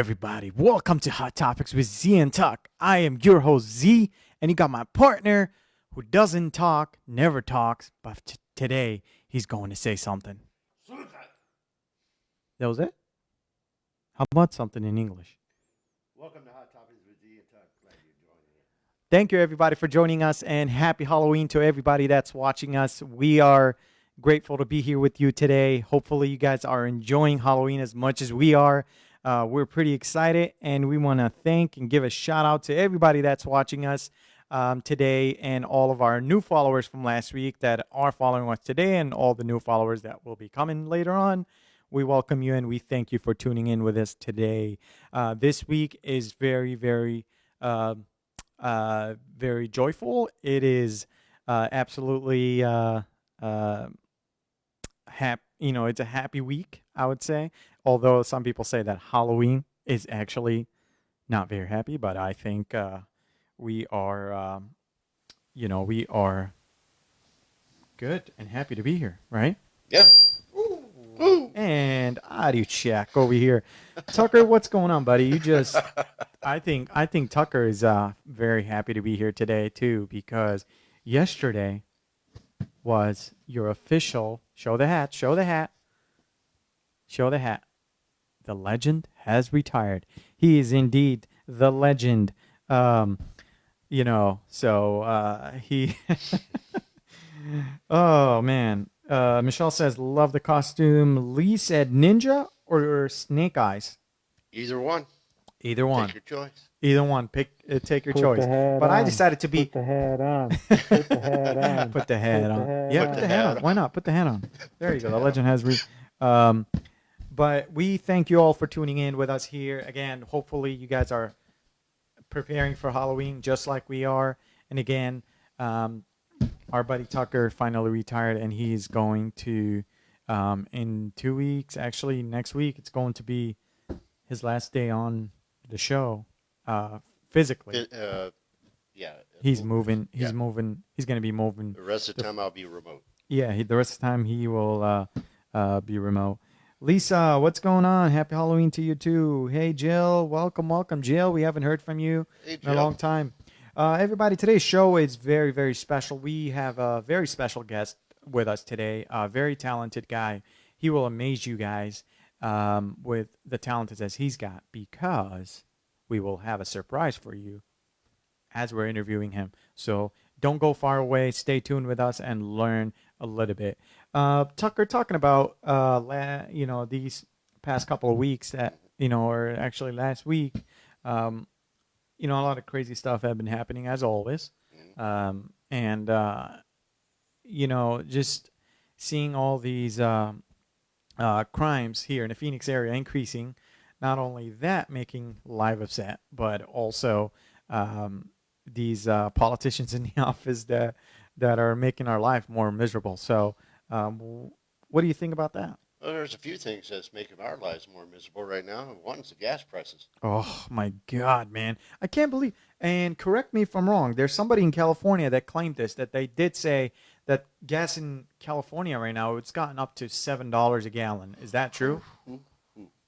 everybody. Welcome to Hot Topics with Z and Tuck. I am your host, Z, and you got my partner who doesn't talk, never talks, but today he's going to say something. That was it? How about something in English? Welcome to Hot Topics with Z and Tuck. Glad you're joining us. Thank you, everybody, for joining us, and happy Halloween to everybody that's watching us. We are grateful to be here with you today. Hopefully, you guys are enjoying Halloween as much as we are. We're pretty excited, and we want to thank and give a shout out to everybody that's watching us today, and all of our new followers from last week that are following us today, and all the new followers that will be coming later on. We welcome you, and we thank you for tuning in with us today. This week is very, very, very joyful. It is absolutely it's a happy week, I would say. Although some people say that Halloween is actually not very happy, but I think we are, we are good and happy to be here, right? Yeah. Woo. And Adi Check over here, Tucker. What's going on, buddy? I think Tucker is very happy to be here today too, because yesterday was your official show the hat. The legend has retired. He is indeed the legend. He. Oh man. Michelle says, "Love the costume." Lee said, "Ninja or Snake Eyes." Either one. Either one. Take your choice. Either one. Take your Put choice. the hat But I on. decided to be. Put the hat on. Put the hat on. Put the hat Put the on. hat Yeah, on. put the hat on. Why not? Put the hat on. There you go. The legend has but we thank you all for tuning in with us here. Again, hopefully you guys are preparing for Halloween just like we are. And again, our buddy Tucker finally retired, and he's going to, in 2 weeks, actually next week, it's going to be his last day on the show, physically. Yeah. He's moving. He's Yeah. moving. He's going to be moving. The rest of the time I'll be remote. Yeah, the rest of the time he will be remote. Lisa, what's going on? Happy Halloween to you too. Hey, Jill, welcome, Jill. We haven't heard from you Hey, in Jill. a long time. Everybody, today's show is very, very special. We have a very special guest with us today, a very talented guy. He will amaze you guys with the talent as he's got, because we will have a surprise for you as we're interviewing him. So don't go far away. Stay tuned with us and learn a little bit. Tucker, talking about these past couple of weeks that or actually last week, a lot of crazy stuff have been happening as always, just seeing all these crimes here in the Phoenix area increasing. Not only that, making live upset, but also these politicians in the office that are making our life more miserable. So, what do you think about that? Well, there's a few things that's making our lives more miserable right now. One's the gas prices. Oh my God, man! I can't believe. And correct me if I'm wrong. There's somebody in California that claimed this. That they did say that gas in California right now, it's gotten up to $7 a gallon. Is that true?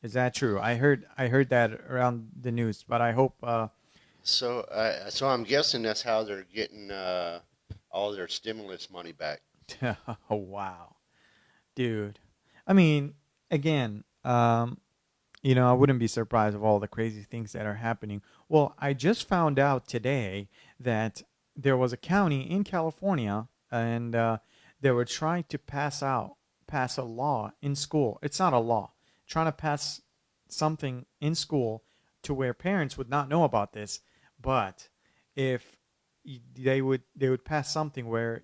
Is that true? I heard that around the news, but I hope. So I'm guessing that's how they're getting all their stimulus money back. Oh wow, dude! I mean, again, I wouldn't be surprised of all the crazy things that are happening. Well, I just found out today that there was a county in California, and they were trying to pass a law in school. It's not a law. Trying to pass something in school to where parents would not know about this, but if they would pass something where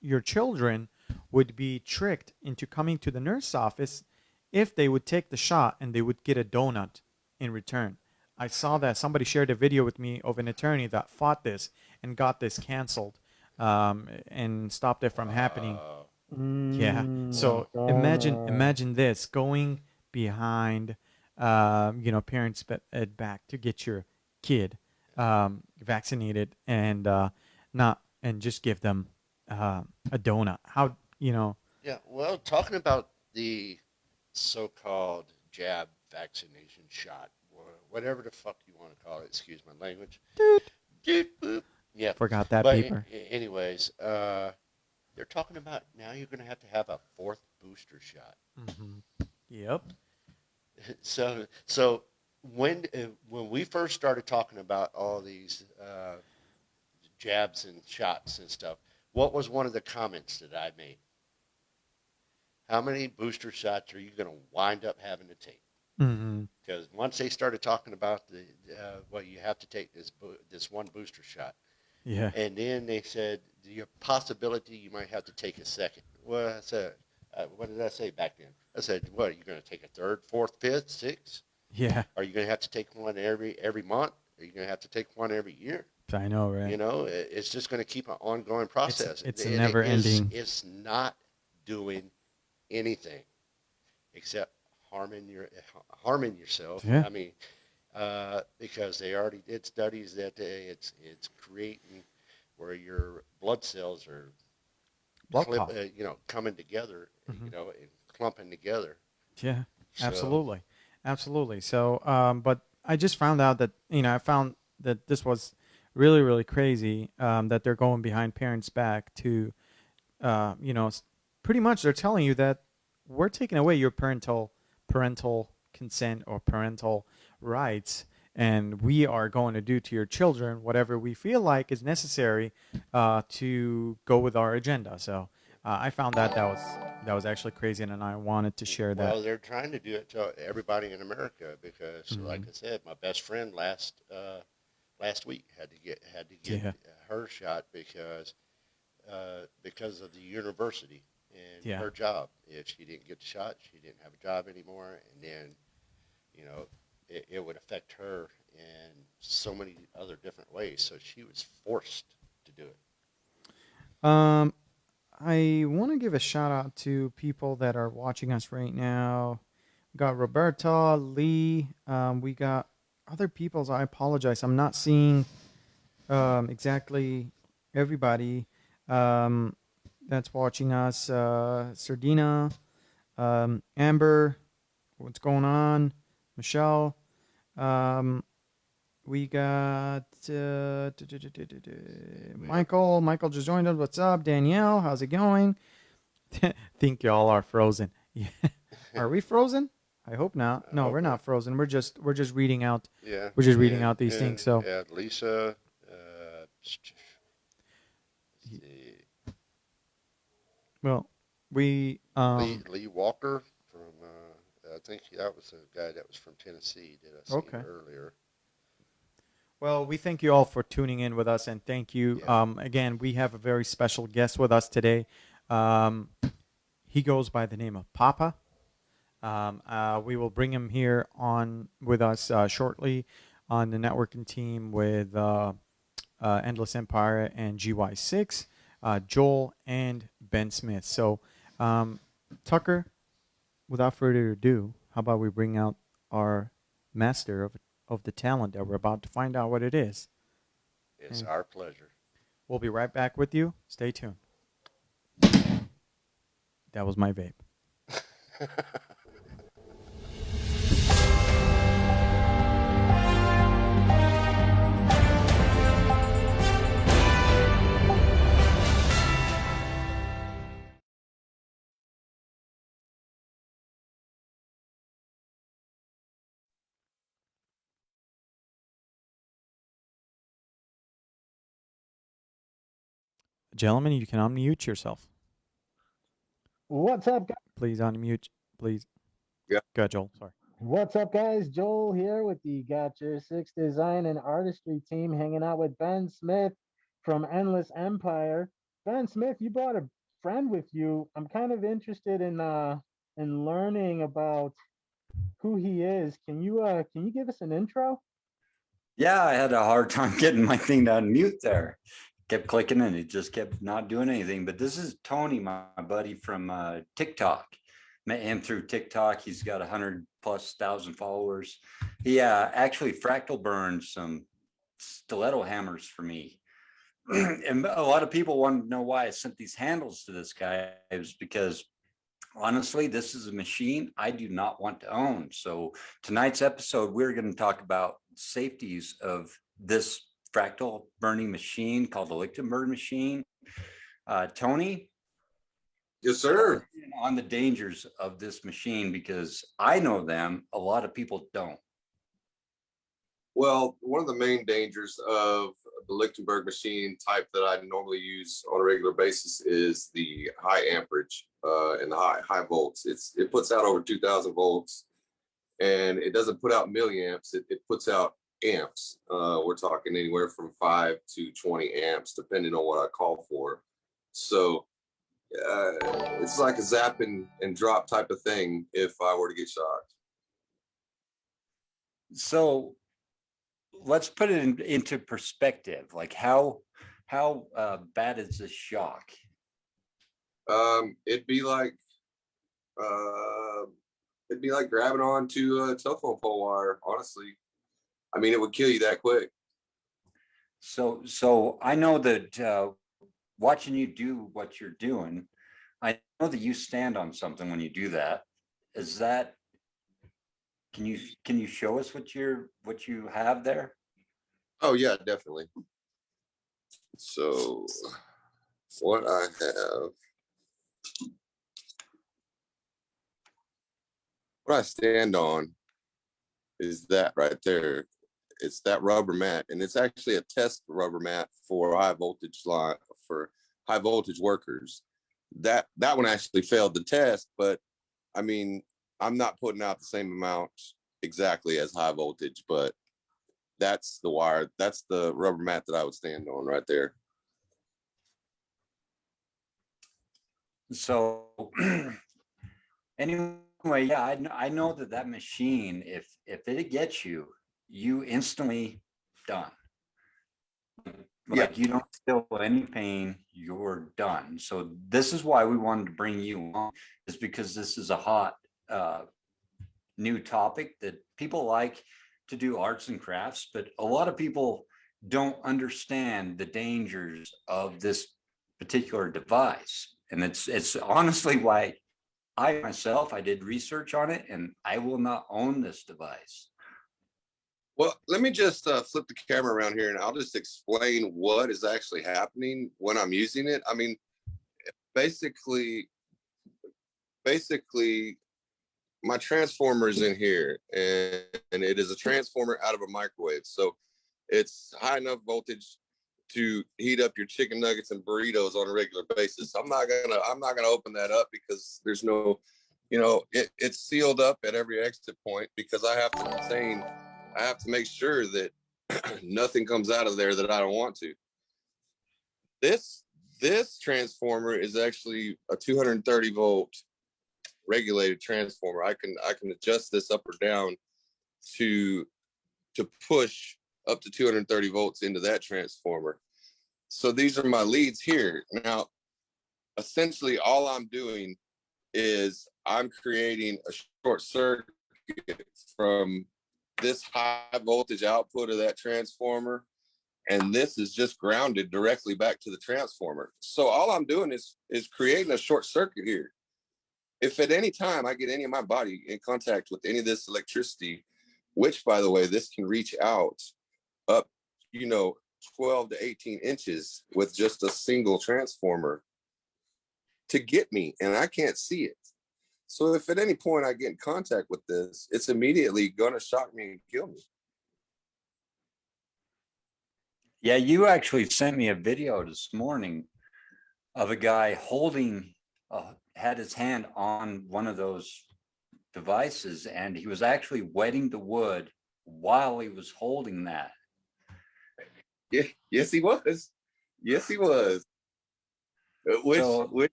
your children would be tricked into coming to the nurse's office if they would take the shot, and they would get a donut in return. I saw that somebody shared a video with me of an attorney that fought this and got this canceled, and stopped it from happening. Yeah. So imagine this, going behind, parents' back to get your kid vaccinated, and just give them a donut. How Yeah, well, talking about the so-called jab vaccination shot, whatever the fuck you want to call it. Excuse my language. Doot. Doot, boop. Yeah. Forgot that But beeper. anyways, they're talking about now you're going to have a fourth booster shot. Yep. So when we first started talking about all these jabs and shots and stuff, what was one of the comments that I made? How many booster shots are you going to wind up having to take? Mm-hmm. Because once they started talking about well, you have to take this one booster shot, Yeah. and then they said the possibility you might have to take a second. Well, I said, what did I say back then? I said, what, are you going to take a third, fourth, fifth, sixth? Yeah. Are you going to have to take one every month? Are you going to have to take one every year? I know, right? You know, it's just going to keep an ongoing process. It's a And never ending. it's not doing anything except harming yourself. Yeah. I mean, because they already did studies that it's creating where your blood cells are Blood clot. coming together, Mhm. and clumping together. Yeah. So, Absolutely. Absolutely. So, but I just found out that I found that this was really really crazy. That they're going behind parents' back to, pretty much they're telling you that we're taking away your parental consent or parental rights, and we are going to do to your children whatever we feel like is necessary to go with our agenda. So I found that was actually crazy, and I wanted to share that. well, they're trying to do it to everybody in America because, like Hmm. I said, my best friend last week had to get Yeah, her shot because of the university and yeah. her job. If she didn't get the shot, she didn't have a job anymore, and then you know it would affect her in so many other different ways. So she was forced to do it. Um, I want to give a shout out to people that are watching us right now. We got Roberta, Lee. We got other people's. I apologize. I'm not seeing exactly everybody um, that's watching us. Sardina, Amber, what's going on? Michelle. Um, we got Yeah. Michael. Michael just joined us. What's up? Danielle, how's it going? Think y'all are frozen. Yeah. Are we frozen? I hope not. I No, hope we're not. not frozen. We're just reading out. Yeah, We're just reading and out these things. So Lisa, let's see, well, we Lee Walker from I think that was a guy that was from Tennessee that I seen okay. earlier. Well, we thank you all for tuning in with us, and thank you. Yeah, Again, we have a very special guest with us today. Um, he goes by the name of Papa. We will bring him here on with us shortly on the networking team with Endless Empire and GY6, Joel and Ben Smith. So, Tucker, without further ado, how about we bring out our master of the talent that we're about to find out what it is. it's And our pleasure. we'll be right back with you. Stay tuned. That was my vape. Gentlemen, you can unmute yourself. What's up, guys? Please unmute. Please. Yeah. Go ahead, Joel. Sorry. What's up, guys? Joel here with the Got Your Six Design and Artistry team, hanging out with Ben Smith from Endless Empire. Ben Smith, you brought a friend with you. I'm kind of interested in learning about who he is. Can you give us an intro? Yeah, I had a hard time getting my thing to unmute there. Kept clicking and it just kept not doing anything. But this is Tony, my buddy from TikTok. Met him through TikTok. He's got 100,000+ followers. He actually fractal burned some stiletto hammers for me. And a lot of people want to know why I sent these handles to this guy. It was because honestly, this is a machine I do not want to own. So tonight's episode, we're going to talk about safeties of this fractal burning machine called the Lichtenberg machine. Tony, Yes, sir. on the dangers of this machine, because I know them, a lot of people don't. Well, one of the main dangers of the Lichtenberg machine type that I normally use on a regular basis is the high amperage and the high volts. It puts out over 2,000 volts, and it doesn't put out milliamps. It puts out amps. We're talking anywhere from 5 to 20 amps, depending on what I call for. So it's like a zap and drop type of thing if I were to get shocked. So let's put it into perspective. Like how bad is this shock? It'd be like grabbing onto a telephone pole wire. Honestly, I mean, it would kill you that quick. So I know that watching you do what you're doing, I know that you stand on something when you do that. Is that, can you show us what you have there? Oh yeah, definitely. So what I stand on is that right there. It's that rubber mat, and it's actually a test rubber mat for high voltage workers. That one actually failed the test, but I mean, I'm not putting out the same amount exactly as high voltage, but that's the wire. That's the rubber mat that I would stand on right there. So anyway, yeah, I know that machine, if it gets you, you instantly done. Like, you don't feel any pain, you're done. So this is why we wanted to bring you on, is because this is a hot new topic that people like to do arts and crafts, but a lot of people don't understand the dangers of this particular device. And it's honestly why I myself, I did research on it, and I will not own this device. Well, let me just flip the camera around here, and I'll just explain what is actually happening when I'm using it. I mean, basically, my transformer is in here, and it is a transformer out of a microwave. So it's high enough voltage to heat up your chicken nuggets and burritos on a regular basis. I'm not gonna open that up because there's no, it's sealed up at every exit point because I have to make sure that nothing comes out of there that I don't want to. This transformer is actually a 230 volt regulated transformer. I can adjust this up or down to push up to 230 volts into that transformer. So these are my leads here. Now, essentially all I'm doing is I'm creating a short circuit from this high voltage output of that transformer, and this is just grounded directly back to the transformer. So all I'm doing is creating a short circuit here. If at any time I get any of my body in contact with any of this electricity, which by the way, this can reach out up, 12 to 18 inches with just a single transformer to get me, and I can't see it. So if at any point I get in contact with this, it's immediately going to shock me and kill me. Yeah, you actually sent me a video this morning of a guy holding, had his hand on one of those devices, and he was actually wetting the wood while he was holding that. Yeah, yes, he was. Yes, he was.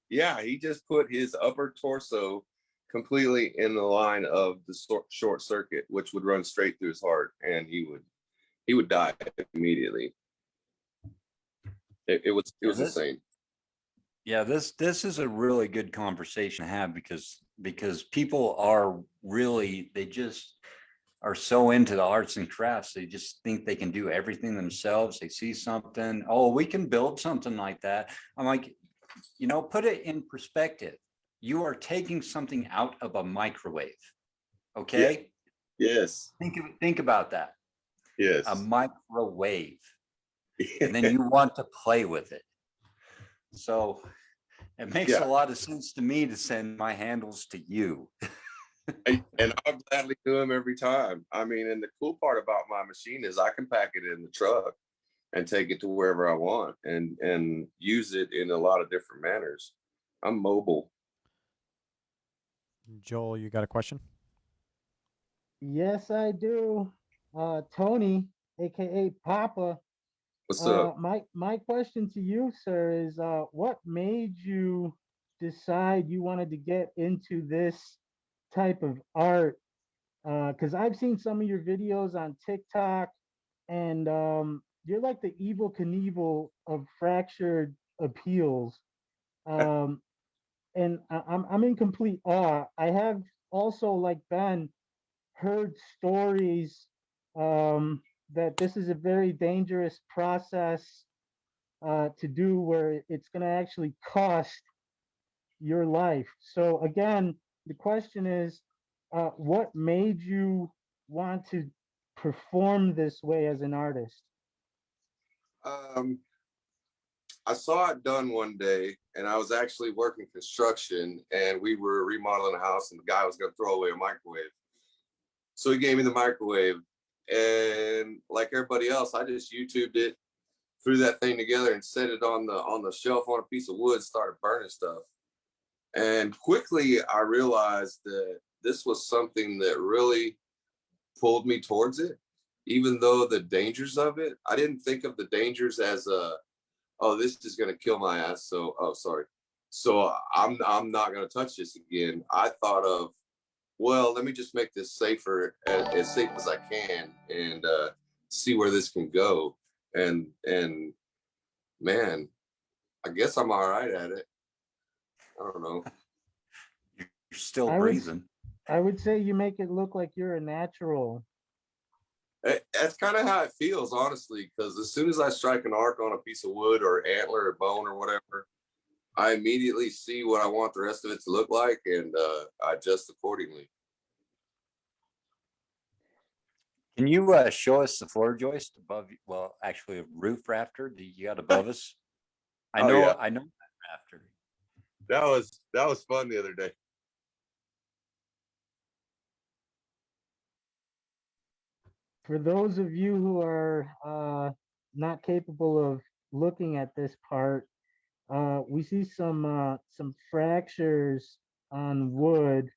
Yeah, he just put his upper torso completely in the line of the short circuit, which would run straight through his heart, and he would die immediately. It was insane. Yeah, this is a really good conversation to have because people are really, they just are so into the arts and crafts. They just think they can do everything themselves. They see something, oh, we can build something like that. I'm like, put it in perspective. you are taking something out of a microwave. Okay. Yes. Think about that. A Yes. microwave. And then you want to play with it. So it makes a Yeah. lot of sense to me to send my handles to you. And I'll gladly do them every time. I mean, and the cool part about my machine is I can pack it in the truck and take it to wherever I want and use it in a lot of different manners. I'm mobile. Joel, you got a question? Yes, I do. Tony, aka Papa. What's up? My question to you, sir, is what made you decide you wanted to get into this type of art? Because I've seen some of your videos on TikTok, and you're like the evil Knievel of fractured appeals. Um, and I'm in complete awe. I have also, like Ben, heard stories that this is a very dangerous process to do, where it's going to actually cost your life. So again, the question is, what made you want to perform this way as an artist? Um, I saw it done one day, and I was actually working construction, and we were remodeling a house, and the guy was going to throw away a microwave. So he gave me the microwave, and like everybody else, I just YouTubed it, threw that thing together, and set it on the shelf on a piece of wood. Started burning stuff, and quickly I realized that this was something that really pulled me towards it. Even though the dangers of it, I didn't think of the dangers as a, oh, this is going to kill my ass. So, oh, sorry. So I'm not going to touch this again. I thought of, well, let me just make this safer, as safe as I can, and see where this can go. And man, I guess I'm all right at it. I don't know. You're still I would breathing. I would say you make it look like you're a natural. That's kind of how it feels, honestly, because as soon as I strike an arc on a piece of wood or antler or bone or whatever, I immediately see what I want the rest of it to look like, and I adjust accordingly. Can you show us the floor joist above? Well, actually, a roof rafter. Do you got above us? I Oh know. yeah, I know that rafter. that was fun the other day. For those of you who are not capable of looking at this part, we see some fractures on wood.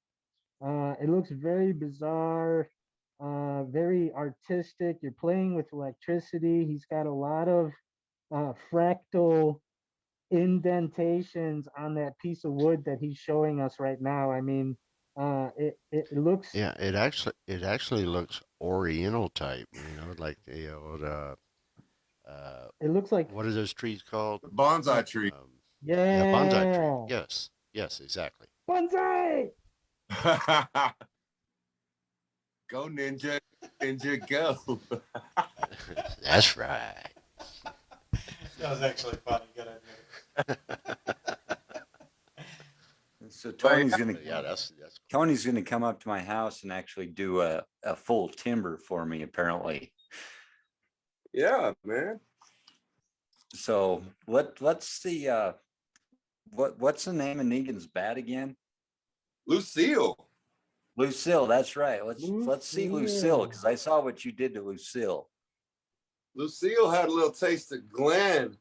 It looks very bizarre, very artistic. You're playing with electricity. He's got a lot of fractal indentations on that piece of wood that he's showing us right now. I mean, it looks Yeah, it actually looks Oriental type, like the old it looks like, what are those trees called? The bonsai uh, tree. Yeah, bonsai tree. yeah, Yes, yes, exactly. bonsai. Go ninja, ninja, go. That's right. That was actually funny. Gotta So But Yeah, that's cool. Tony's gonna come up to my house and actually do a full timber for me, apparently. yeah, man. So let's see. What's the name of Negan's bat again? Lucille. Lucille. That's right. Let's see Lucille, Lucille. because I saw what you did to Lucille. Lucille had a little taste of Glenn.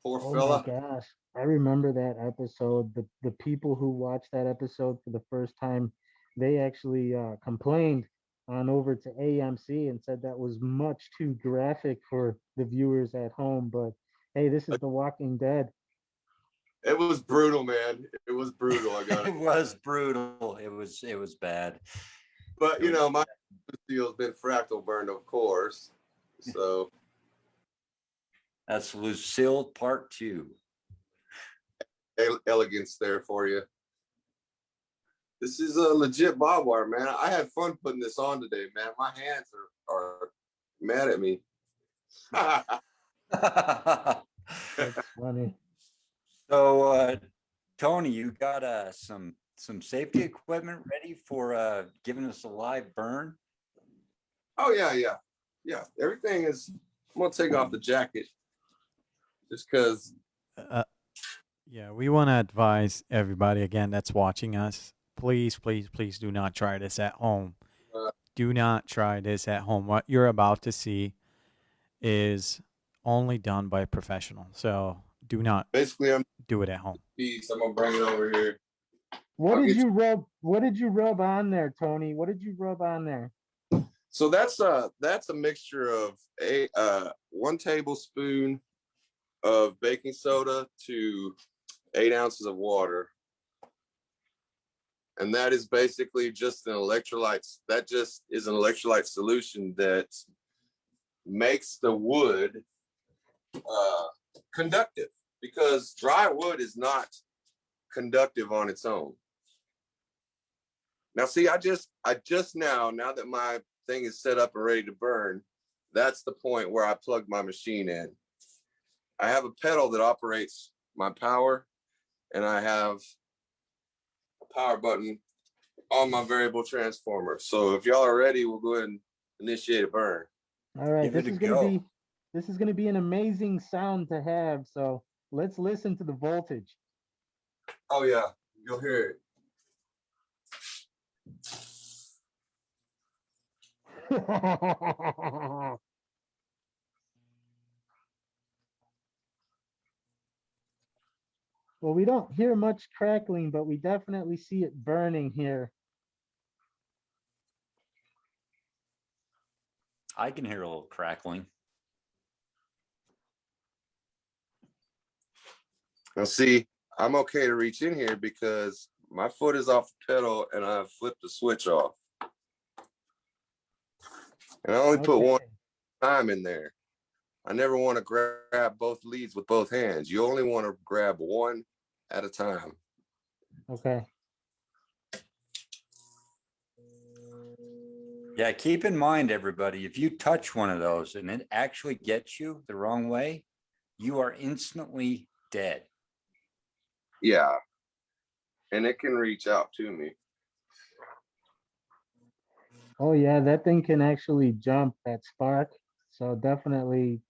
Poor Oh my fella. gosh. I remember that episode. The people who watched that episode for the first time, they actually complained on over to AMC and said that was much too graphic for the viewers at home. But hey, this is The Walking Dead. It was brutal, man. It was brutal. I got It it. was brutal. It was bad. But It was my Lucille's been fractal burned, of course. So That's Lucille Part 2. elegance there for you. This is a legit barbed wire, man. I had fun putting this on today, man. My hands are mad at me. That's funny. So, Tony, Tony, you got some safety equipment ready for giving us a live burn? Oh yeah. Everything is. I'm gonna take off the jacket just because. Uh, yeah, we want to advise everybody again that's watching us. Please, please, please do not try this at home. Uh, Do not try this at home. What you're about to see is only done by a professional. So do not Basically, I'm do it at home. piece. I'm gonna bring it over here. What I'll did get you rub? What did you rub on there, Tony? What did you rub on there? So that's a mixture of a 1 tablespoon of baking soda to 8 ounces of water. And that is basically just an electrolyte. That just is an electrolyte solution that makes the wood conductive, because dry wood is not conductive on its own. Now, see, I just now that my thing is set up and ready to burn, that's the point where I plug my machine in. I have a pedal that operates my power, and I have a power button on my variable transformer. So if y'all are ready, we'll go ahead and initiate a burn. All right, Give it a go. this is gonna be an amazing sound to have. So let's listen to the voltage. Oh yeah, you'll hear it. Well, we don't hear much crackling, but we definitely see it burning here. I can hear a little crackling. Now see, I'm okay to reach in here because my foot is off the pedal and I've flipped the switch off. And I only put one Okay. time in there. I never want to grab both leads with both hands. You only want to grab one at a time. Okay. Yeah, keep in mind, everybody, if you touch one of those and it actually gets you the wrong way, you are instantly dead. Yeah. And it can reach out to me. Oh yeah, that thing can actually jump that spark. So definitely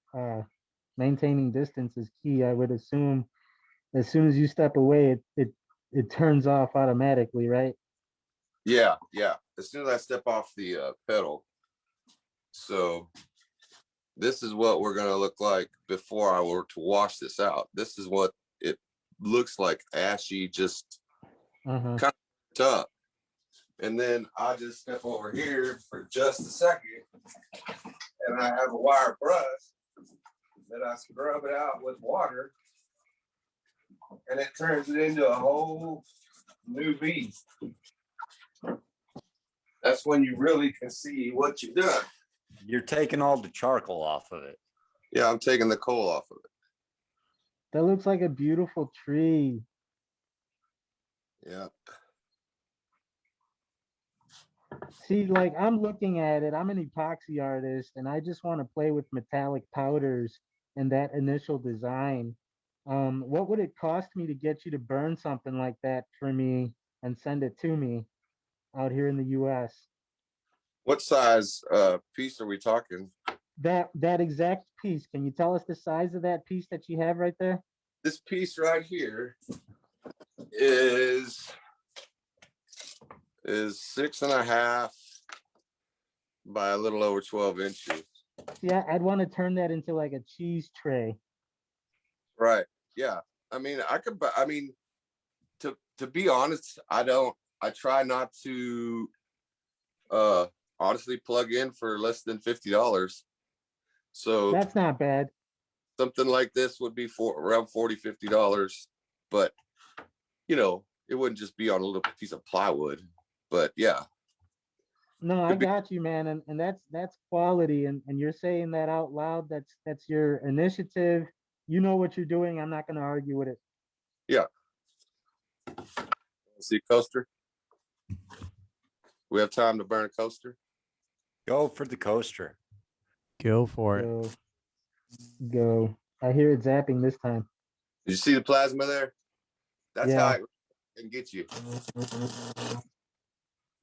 maintaining distance is key. I would assume as soon as you step away, it turns off automatically, right? Yeah. As soon as I step off the pedal. So this is what we're going to look like before I were to wash this out. This is what it looks like, ashy, just Uh-huh. kind of up. And then I just step over here for just a second, and I have a wire brush that I scrub it out with water, and it turns it into a whole new beast. That's when you really can see what you've done. You're taking all the charcoal off of it. Yeah, I'm taking the coal off of it. That looks like a beautiful tree. Yeah. See, like I'm looking at it, I'm an epoxy artist and I just want to play with metallic powders and that initial design. What would it cost me to get you to burn something like that for me and send it to me out here in the US? What size piece are we talking? That exact piece. Can you tell us the size of that piece that you have right there? This piece right here is 6.5 by a little over 12 inches. See, I'd want to turn that into like a cheese tray. Right. Yeah. I mean, to be honest, I try not to honestly plug in for less than $50. So That's not bad. something like this would be for around $40-$50, but it wouldn't just be on a little piece of plywood. But yeah. No, I Could be. got you, man. And that's quality. And you're saying that out loud. That's your initiative. You know what you're doing. I'm not gonna argue with it. Yeah. See coaster? We have time to burn a coaster? Go for the coaster. Go for it. Go, go. I hear it zapping this time. Did you see the plasma there? That's how Yeah. it and get you.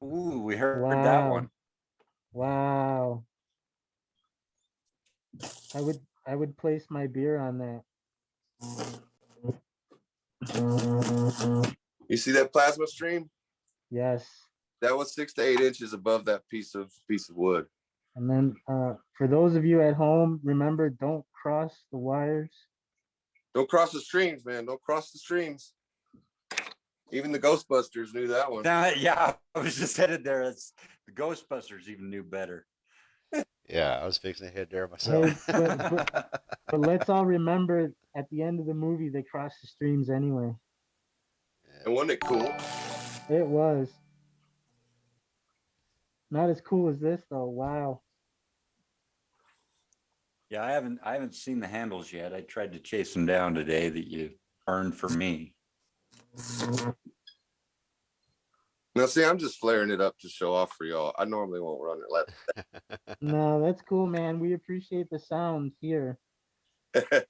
Ooh, we heard that Wow. one. Wow. I would place my beer on that. You see that plasma stream? Yes. That was 6 to 8 inches above that piece of wood. And then for those of you at home, remember, don't cross the wires. Don't cross the streams, man. Don't cross the streams. Even the Ghostbusters knew that one. Yeah, I was just headed there. It's the Ghostbusters even knew better. Yeah, I was fixing to head there Hey, myself. but let's all remember at the end of the movie they crossed the streams anyway. And wasn't it cool? It was. Not as cool as this though. Wow. Yeah, I haven't seen the handles yet. I tried to chase them down today that you earned for me. Now, see, I'm just flaring it up to show off for y'all. I normally won't run it like No, that's cool, man. We appreciate the sound here. that.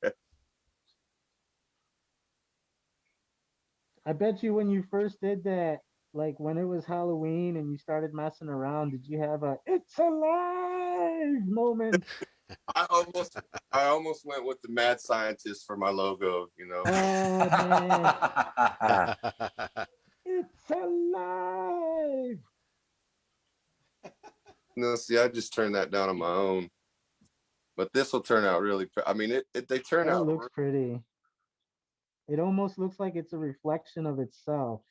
I bet you when you first did that, like when it was Halloween and you started messing around, did you have a "it's alive" moment? I almost went with the mad scientist for my logo, you know. Oh man, it's alive! No, see, I just turned that down on my own. But this will turn out really. I mean, they turn That out. looks pretty. It almost looks like it's a reflection of itself.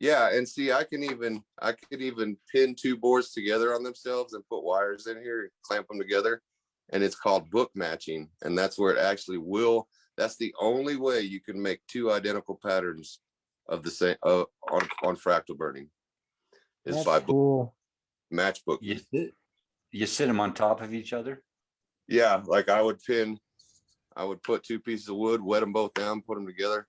Yeah, and see, I could even pin two boards together on themselves and put wires in here and clamp them together, and it's called book matching, and that's where it actually will. That's the only way you can make two identical patterns of the same on fractal burning is That's by cool. matchbook. You sit them on top of each other? Yeah, like I would put two pieces of wood, wet them both down, put them together,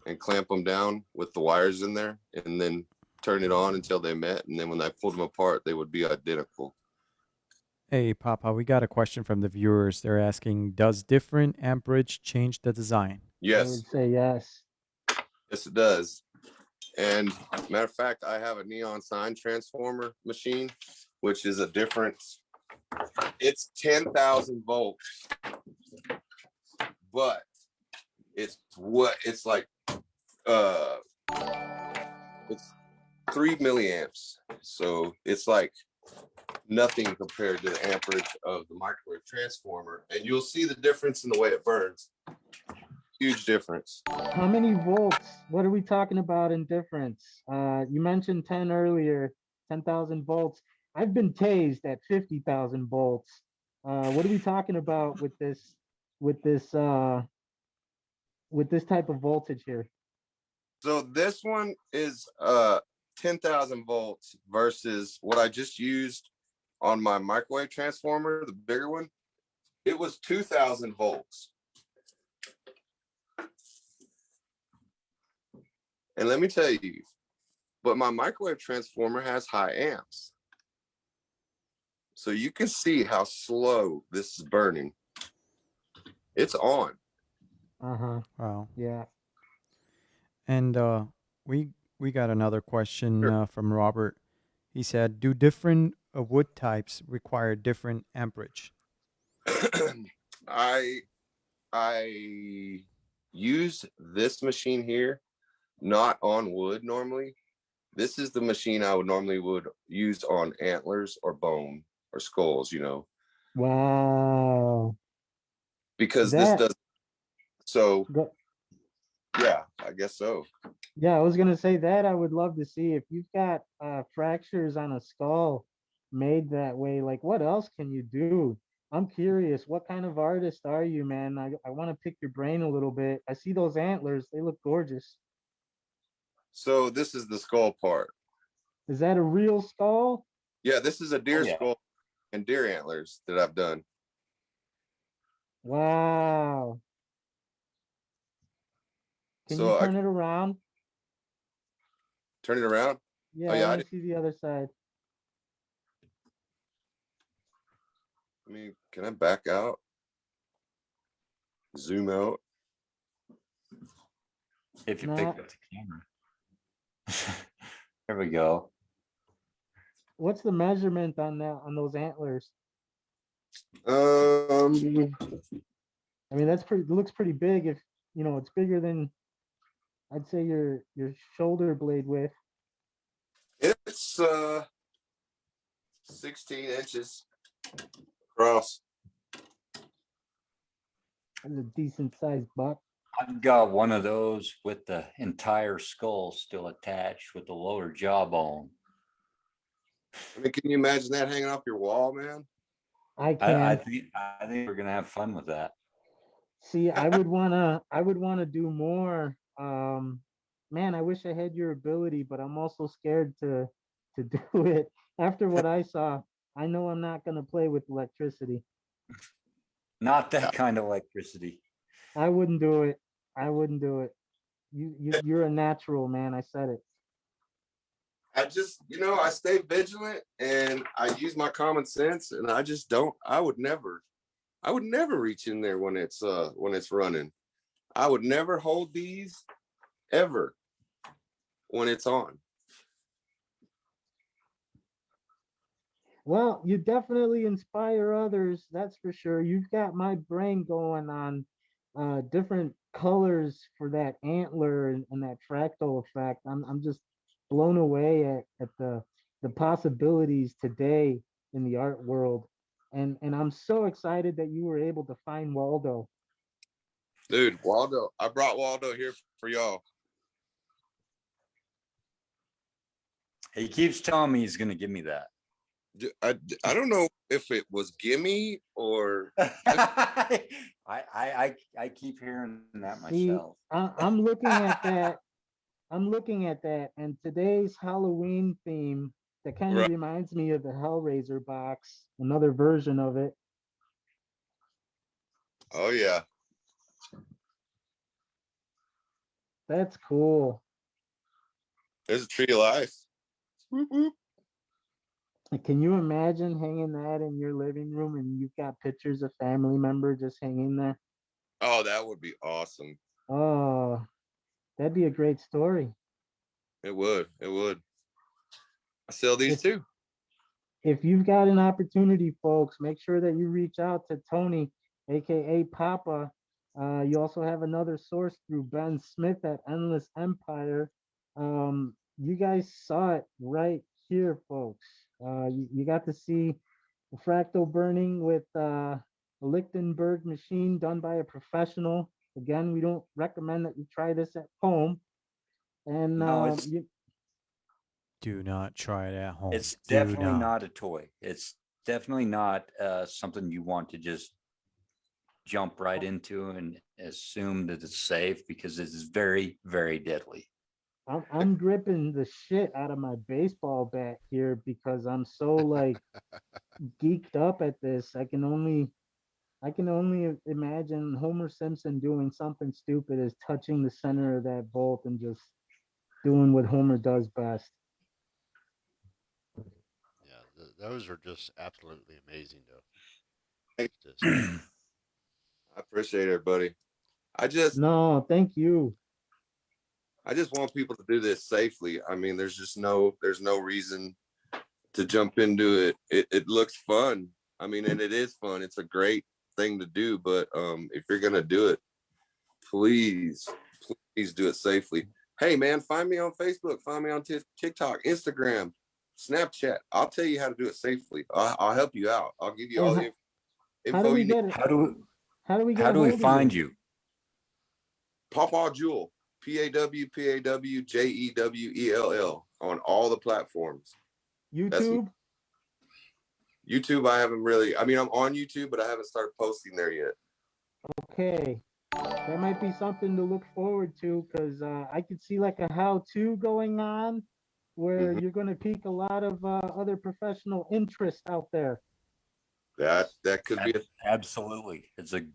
and clamp them down with the wires in there, and then turn it on until they met. And then when I pulled them apart, they would be identical. Hey, Papa, we got a question from the viewers. They're asking, does different amperage change the design? I Yes, would say yes. yes, it does. And matter of fact, I have a neon sign transformer machine, which is a different, it's 10,000 volts, but it's like, it's 3 milliamps. So it's like nothing compared to the amperage of the microwave transformer. And you'll see the difference in the way it burns. Huge difference. How many volts? What are we talking about in difference? You mentioned 10 earlier, 10,000 volts. I've been tased at 50,000 volts. What are we talking about with with this, uh, with this type of voltage here? So this one is 10,000 volts versus what I just used on my microwave transformer, the bigger one. It was 2,000 volts. And let me tell you, but my microwave transformer has high amps. So you can see how slow this is burning. It's on. Uh-huh. Wow. Yeah. And we got another question from Robert. He said, do different wood types require different amperage? I use this machine here, not on wood normally. This is the machine I would normally use on antlers or bone or skulls, you know, Wow. because this That, does. So go- yeah, I guess so. yeah, I was gonna say that I would love to see if you've got fractures on a skull made that way, like what else can you do? I'm curious, what kind of artist are you, man? I want to pick your brain a little bit. I see those antlers, they look gorgeous. So this is the skull part. Is that a real skull? Yeah, this is a deer Oh, yeah. skull and deer antlers that I've done. Wow. Can you So I turn it around? turn it around. Yeah, Oh I yeah, want to see the other side. I mean, can I back out? Zoom out. If you pick Not up the camera. There we go. what's the measurement on that on those antlers? Um, I mean, that's pretty. It looks pretty big. If you know, it's bigger than I'd say your shoulder blade width. it's 16 inches across. That's a decent sized buck. I've got one of those with the entire skull still attached with the lower jawbone. I mean, can you imagine that hanging off your wall, man? I I can think we're gonna have fun with that. see. I would wanna do more. Man, I wish I had your ability, but I'm also scared to do it. After what I saw, I know I'm not gonna play with electricity. Not that kind of electricity. I wouldn't do it. I wouldn't do it. You're a natural, man. I said it. I just, I stay vigilant and I use my common sense, and I just don't. I would never reach in there when it's running. I would never hold these ever when it's on. Well, you definitely inspire others, that's for sure. You've got my brain going on different colors for that antler and that fractal effect. I'm just blown away at the possibilities today in the art world. And I'm so excited that you were able to find Waldo. Dude, Waldo, I brought Waldo here for y'all. He keeps telling me he's gonna give me that. I don't know if it was gimme or I keep hearing that See, myself. I'm looking at that. I'm looking at that, and today's Halloween theme that kind of right. reminds me of the Hellraiser box, another version of it. Oh yeah. That's cool. There's a tree of life. Whoop, whoop. Can you imagine hanging that in your living room and you've got pictures of family member just hanging there? Oh, that would be awesome. Oh, that'd be a great story. It would. It would. I sell these If too. if you've got an opportunity, folks, make sure that you reach out to Tony, aka Papa. You also have another source through Ben Smith at Endless Empire. You guys saw it right here, folks. You got to see the fractal burning with a Lichtenberg machine done by a professional. Again, we don't recommend that you try this at home. And No, Do not try it at home. it's Do definitely not. not a toy. It's definitely not something you want to just jump right into and assume that it's safe, because it is very, very deadly. I'm gripping the shit out of my baseball bat here because I'm so like geeked up at this. I can only imagine Homer Simpson doing something stupid as touching the center of that bolt and just doing what Homer does best. Yeah, those are just absolutely amazing, though. Hey, Just I appreciate it, buddy. I just No, thank you. I just want people to do this safely. I mean, there's no reason to jump into it. It looks fun. I mean, and it is fun. It's a great thing to do, but if you're gonna do it, please, please do it safely. Hey man, find me on Facebook, find me on TikTok, Instagram, Snapchat. I'll tell you how to do it safely. I'll help you out. I'll give you Hey, all how, the how do info we you need. get it? How do How do we get how a do we hold of find you? you? Pawpaw Jewell, PAWJEWELL on all the platforms. That's YouTube? YouTube. I haven't really. I mean, I'm on YouTube, but I haven't started posting there yet. Okay. That might be something to look forward to because I could see like a how-to going on where Mhm. you're going to pique a lot of other professional interest out there. That could be. Absolutely. It's a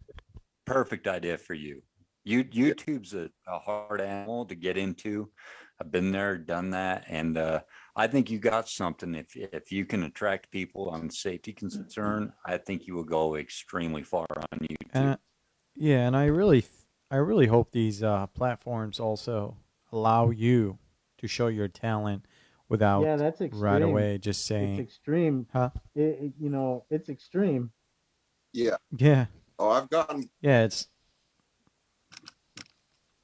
perfect idea for you. YouTube's a hard animal to get into. I've been there, done that, and I think you got something. If you can attract people on safety concern, I think you will go extremely far on YouTube. Yeah, and I I really hope these platforms also allow you to show your talent Yeah, without that's right extreme. away just It's saying, extreme. huh? It's extreme. Yeah. Yeah. Oh, I've gotten, Yeah, it's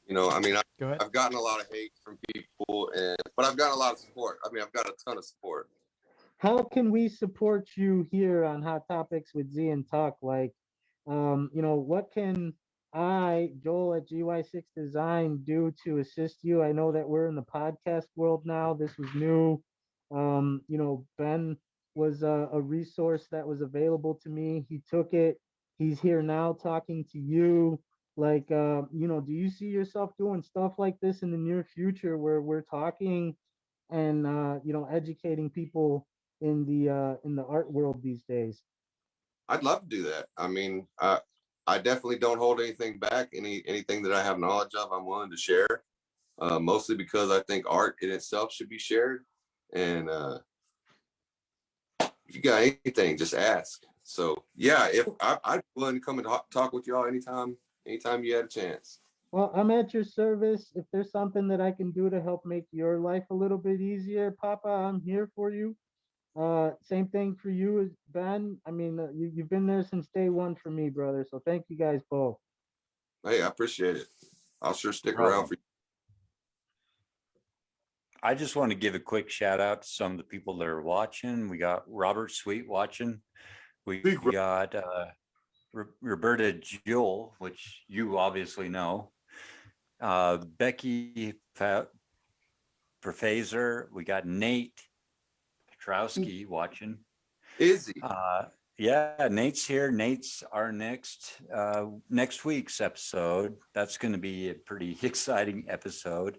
I mean, go ahead. I've gotten a lot of hate from people, but I've gotten a lot of support. I mean, I've got a ton of support. How can we support you here on Hot Topics with Z and Talk? Like, what can I, Joel at GY6 Design, do to assist you? I know that we're in the podcast world now. This was new. Ben was a resource that was available to me. He took it. He's here now talking to you. Like, do you see yourself doing stuff like this in the near future where we're talking and educating people in the art world these days? I'd love to do that. I mean, I definitely don't hold anything back. Anything that I have knowledge of, I'm willing to share. Mostly because I think art in itself should be shared. And if you got anything, just ask. So yeah, if I'd be willing to come and talk with y'all anytime you had a chance. Well, I'm at your service. If there's something that I can do to help make your life a little bit easier, Papa, I'm here for you. Same thing for you, Ben. I mean, you've been there since day one for me, brother. So thank you guys both. Hey, I appreciate it. I'll sure No stick around problem. for you. I just want to give a quick shout out to some of the people that are watching. We got Robert Sweet watching. We Big got Roberta Jewell, which you obviously know. Becky Perfazer. We got Nate Petrowski watching. Izzy. Yeah, Nate's here. Nate's our next week's episode. That's going to be a pretty exciting episode.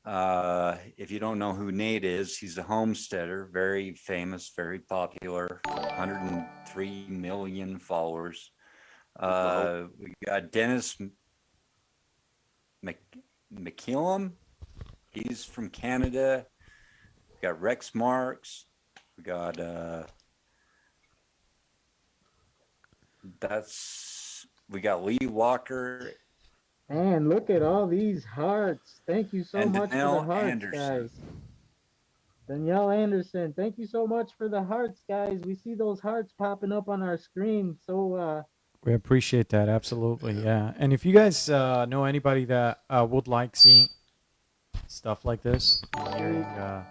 If you don't know who Nate is, he's a homesteader, very famous, very popular, 103 million followers. We got Dennis McKillum. He's from Canada. We got Rex Marks. We got we got Lee Walker And look at all these hearts. Thank you so and much for the Danelle hearts, Anderson. guys. Danielle Anderson, thank you so much for the hearts, guys. We see those hearts popping up on our screen. So We appreciate that. Absolutely. Yeah. And if you guys know anybody that would like seeing stuff like this, hearing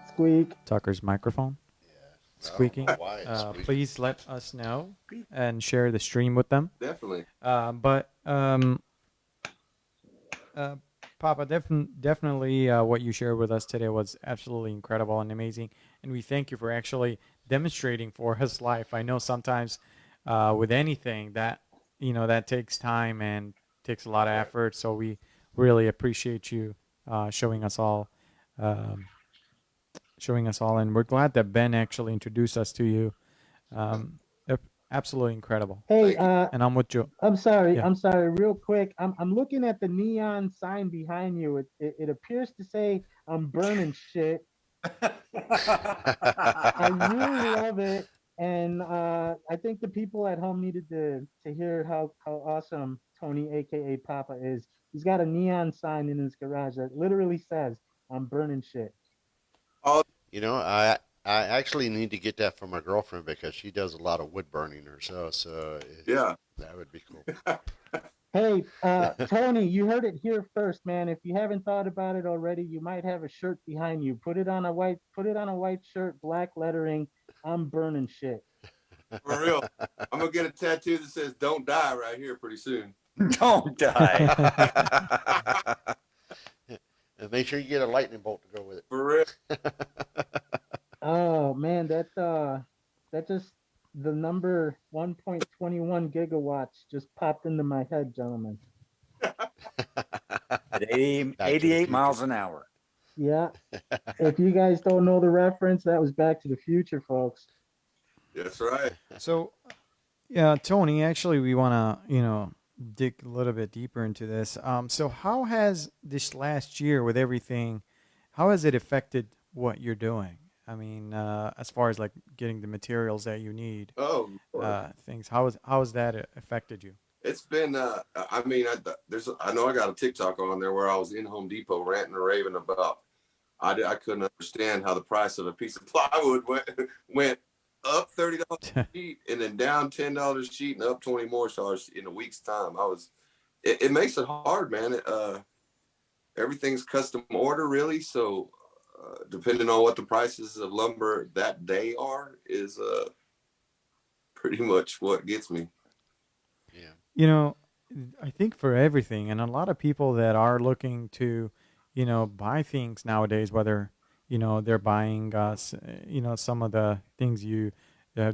squeak. Tucker's microphone Yeah. squeaking, Why it's squeaking. please let us know and share the stream with them. Definitely. But Papa, definitely what you shared with us today was absolutely incredible and amazing. And we thank you for actually demonstrating for us live. I know sometimes with anything that, that takes time and takes a lot of effort. So we really appreciate you showing us all. And we're glad that Ben actually introduced us to you. Um, Absolutely incredible. Hey, And I'm with you. I'm sorry. Yeah. I'm sorry. Real quick, I'm looking at the neon sign behind you. It appears to say I'm burning shit. I really love it, and I think the people at home needed to hear how awesome Tony, aka Papa, is. He's got a neon sign in his garage that literally says "I'm burning shit." Oh, I actually need to get that from my girlfriend because she does a lot of wood burning herself. So yeah. that would be cool. Hey, Tony, you heard it here first, man. If you haven't thought about it already, you might have a shirt behind you. Put it on a white shirt, black lettering. I'm burning shit. For real. I'm gonna get a tattoo that says "Don't die" right here pretty soon. Don't die. And make sure you get a lightning bolt to go with it. For real. Oh man, that just the number 1.21 gigawatts just popped into my head, gentlemen. At 88 miles an hour. Yeah. If you guys don't know the reference, that was Back to the Future, folks. That's right. So, yeah, Tony, actually, we want to, dig a little bit deeper into this. So how has this last year with everything, how has it affected what you're doing? I mean, as far as like getting the materials that you need, Oh, things, how has that affected you? It's been, I mean, I know I got a TikTok on there where I was in Home Depot ranting and raving about, I couldn't understand how the price of a piece of plywood went up $30 a sheet and then down $10 a sheet and up 20 more dollars in a week's time. It makes it hard, man. Everything's custom order really. So, depending on what the prices of lumber that day are is, pretty much what gets me. Yeah. You know, I think for everything, and a lot of people that are looking to, buy things nowadays, whether, they're buying some of the things you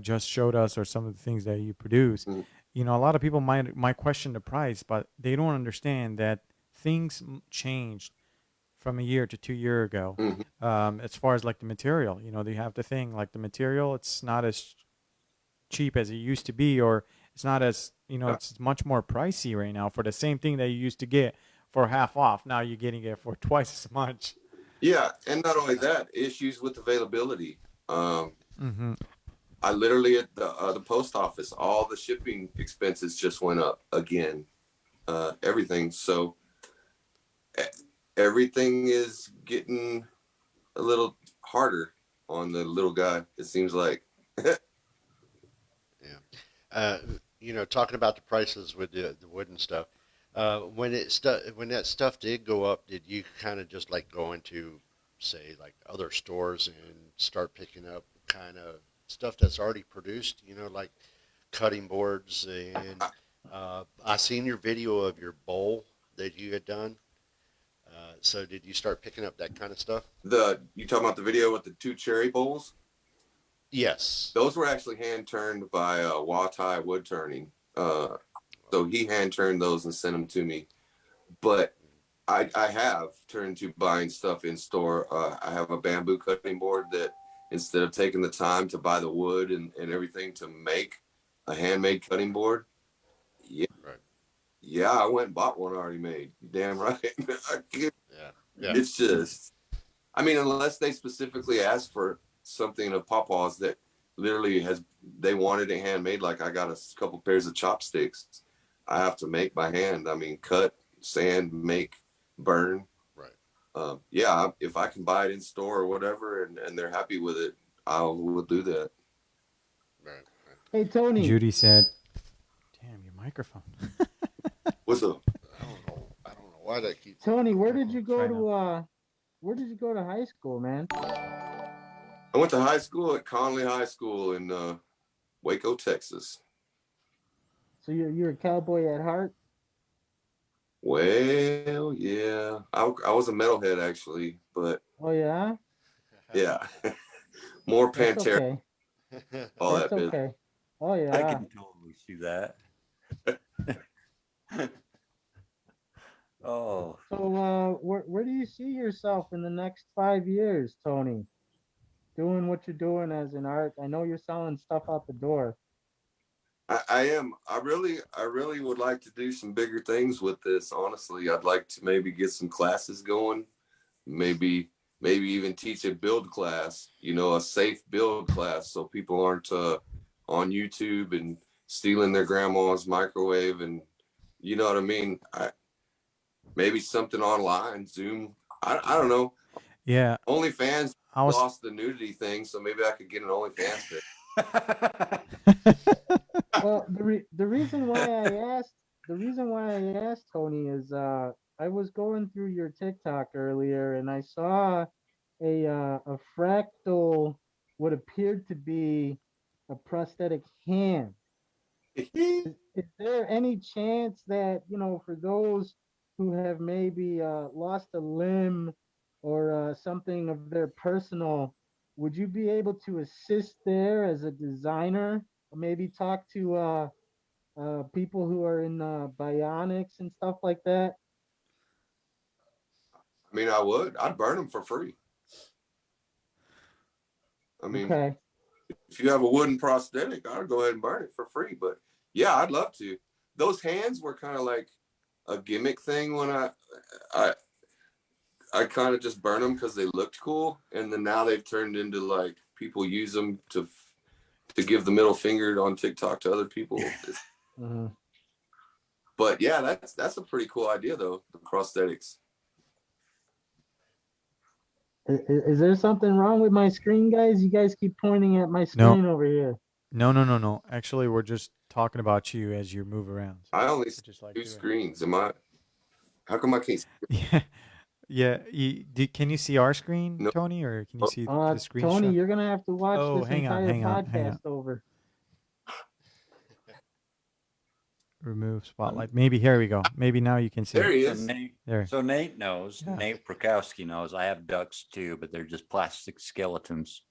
just showed us or some of the things that you produce, Mhm. a lot of people might question the price, but they don't understand that things changed from a year to 2 year ago. Mhm. As far as like the material, they have the thing like the material, it's not as cheap as it used to be, or it's not as Yeah. it's much more pricey right now for the same thing that you used to get for half off. Now you're getting it for twice as much. Yeah, and not only that, issues with availability. Um, Mm-hmm. I literally at the post office, all the shipping expenses just went up again. Everything. So e- everything is getting a little harder on the little guy. It seems like. Yeah. Uh, talking about the prices with the wooden stuff, when that stuff did go up, did you kind of just like go into, say, like other stores and start picking up kind of stuff that's already produced? Like cutting boards and I seen your video of your bowl that you had done. So did you start picking up that kind of stuff? You talking about the video with the two cherry bowls? Yes. Those were actually hand turned by Watai Wood Turning. So he hand turned those and sent them to me. But I have turned to buying stuff in store. I have a bamboo cutting board that instead of taking the time to buy the wood and everything to make a handmade cutting board, yeah, Right. yeah, I went and bought one already made. Damn right. Yeah. Yeah. It's just, I mean, unless they specifically ask for something of Pawpaw's that literally they wanted it handmade, like I got a couple pairs of chopsticks. I have to make by hand. I mean, cut, sand, make, burn. Right. Yeah, if I can buy it in store or whatever, and they're happy with it, I will do that. Right. Right. Hey Tony, Judy said, "Damn your microphone." What's up? I don't know. I don't know why that keeps. Tony, where did Uh-oh, you go try now. to where did you go to high school, man? I went to high school at Conley High School in Waco, Texas. So you're a cowboy at heart? Well, yeah, I was a metalhead actually, but Oh yeah? yeah, more That's Pantera, okay. all That's that business. okay. Oh I yeah. can totally see that. Oh, So where do you see yourself in the next 5 years, Tony? Doing what you're doing as an art. I know you're selling stuff out the door. I am. I really would like to do some bigger things with this. Honestly, I'd like to maybe get some classes going. Maybe, maybe even teach a build class. You know, a safe build class, so people aren't on YouTube and stealing their grandma's microwave. And you know what I mean. Maybe something online, Zoom. I don't know. Yeah, OnlyFans I was. lost the nudity thing, so maybe I could get an OnlyFans page. Well, the reason why I asked Tony is I was going through your TikTok earlier and I saw a fractal what appeared to be a prosthetic hand. Is there any chance that, for those who have maybe lost a limb or something of their personal, would you be able to assist there as a designer? Or maybe talk to people who are in bionics and stuff like that? I mean, I would. I'd burn them for free. I mean, Okay. if you have a wooden prosthetic, I'd go ahead and burn it for free. But yeah, I'd love to. Those hands were kind of like a gimmick thing when I I kind of just burn them because they looked cool, and then now they've turned into like people use them to give the middle finger on TikTok to other people. Mhm. But yeah, that's a pretty cool idea though. The prosthetics. Is there something wrong with my screen, guys? You guys keep pointing at my No, screen over here. no. Actually, we're just talking about you as you move around. So I only we're see just like two doing. screens. Am I? How come I can't see? Yeah, yeah. Can you see our screen, No. Tony, or can you see the Tony, screenshot? you're gonna have to watch Oh, this entire hang on. podcast over. Remove spotlight. Maybe here we go. Maybe now you can see There it. he So is. Nate, There. so Nate knows. Yeah. Nate Prokowski knows. I have ducks too, but they're just plastic skeletons.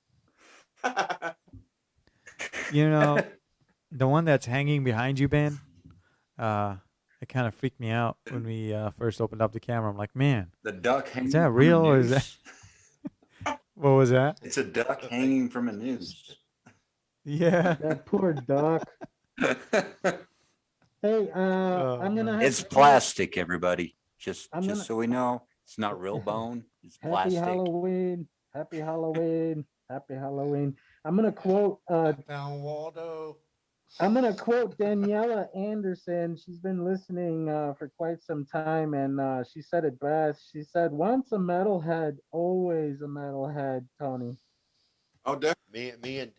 You know, the one that's hanging behind you, Ben. It kind of freaked me out when we first opened up the camera. I'm like, man, The duck hanging is that from real a or is that? noose. What was that? It's a duck hanging from a noose. Yeah. That poor duck. Hey, Oh, I'm gonna man. have It's to quote- plastic, everybody. Just I'm gonna- so we know, it's not real bone. It's Happy plastic. Halloween. Happy Halloween. Happy Halloween. I'm gonna quote Found Waldo. I'm gonna quote Daniela Anderson. She's been listening for quite some time, and she said it best. She said, "Once a metalhead, always a metalhead." Tony. Oh, definitely.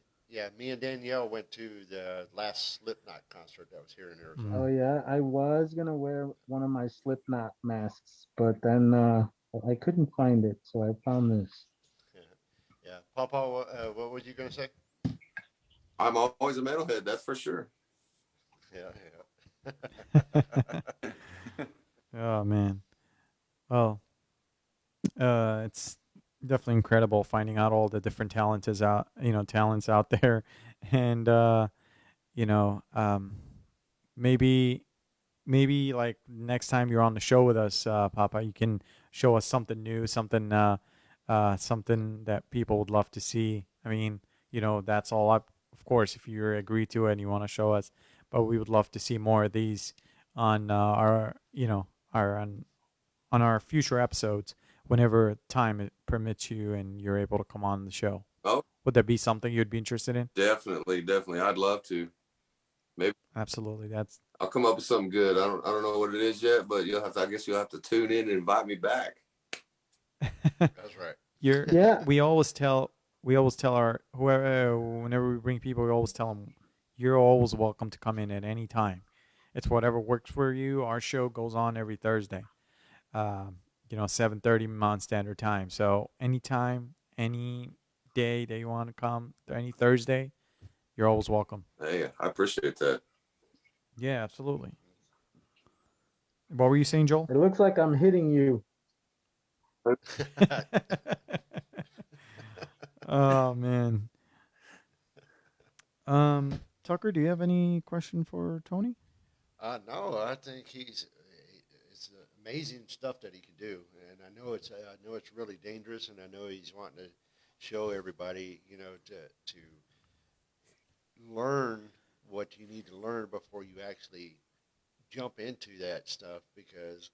Me and Danielle went to the last Slipknot concert that was here in Arizona. Oh yeah, I was gonna wear one of my Slipknot masks, but then I couldn't find it, so I found this. Yeah, Pawpaw, what was you gonna say? I'm always a metalhead. That's for sure. Yeah. Oh man. Well, it's definitely incredible finding out all the different talents out there, and you know, maybe like next time you're on the show with us, Papa, you can show us something new, something that people would love to see. I mean, that's all up. Of course, if you agree to it and you want to show us, but we would love to see more of these on on our future episodes whenever time it permits you and you're able to come on the show. Oh, Would that be something you'd be interested in? definitely. I'd love to. Maybe Absolutely. I'll come up with something good. I don't know what it is yet, but I guess you'll have to tune in and invite me back. That's right. Yeah. We always tell our whoever whenever we bring people, we always tell them you're always welcome to come in at any time. It's whatever works for you. Our show goes on every Thursday, 7:30 Mountain Standard Time. So anytime, any day that you want to come, any Thursday, you're always welcome. Hey, I appreciate that. Yeah, absolutely. What were you saying, Joel? It looks like I'm hitting you. Oh man. Tucker, do you have any question for Tony? No, I think it's amazing stuff that he can do, and I know it's really dangerous, and I know he's wanting to show everybody, to learn what you need to learn before you actually jump into that stuff, because